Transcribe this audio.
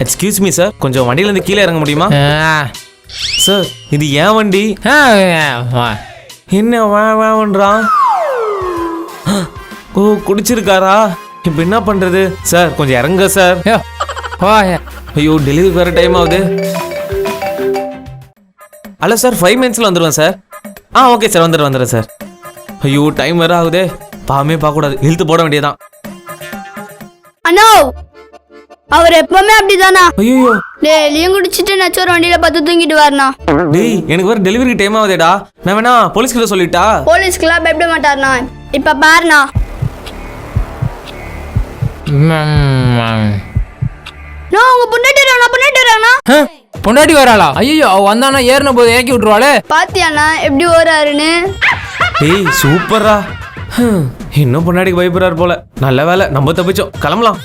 Excuse me sir, கொஞ்சம் வண்டியிலேருந்து கீழே இறங்க முடியுமா? சார் இது ஏன் வண்டி? என்ன வேன்றான்? ஓ குடிச்சிருக்காரா? இப்போ என்ன பண்ணுறது சார்? கொஞ்சம் இறங்க சார். ஐயோ டெலிவரி வேறு டைம் ஆகுது. ஹலோ சார், 5 மினிட்ஸில் வந்துடுவேன் சார். ஓகே சார், வந்துடுறேன் சார். ஐயோ டைம் வேறு ஆகுதே, பாவமே பார்க்கக்கூடாது, இழுத்து போட வேண்டியதான். அண்ணா அவர் எப்பவுமே அப்படிதானா? ஐயோ டெய்லியும் குடிச்சிட்டு நச்சோர் வண்டியில பத்து தூங்கிட்டு வரனா? டேய் எனக்கு வேறு டெலிவரி டைம் ஆகுதேடா. நான் வேணா போலீஸ்கிட்ட சொல்லிட்டா? போலீஸ்க்குலாம் பயப்பட மாட்டார்ண்ணா. இப்ப பாருண்ணா. உங்க பொண்டாட்டி வராளா? ஐயோ அவ வந்தானா ஏறின போது ஏக்கி விட்டுருவாளே. பாத்தியாண்ணா எப்படி ஓராருன்னு? டேய் சூப்பரா. இன்னும் பொண்டாட்டிக்கு பயப்படுறாரு போல. நல்ல வேலை நம்ம தப்பிச்சோம், கிளம்பலாம்.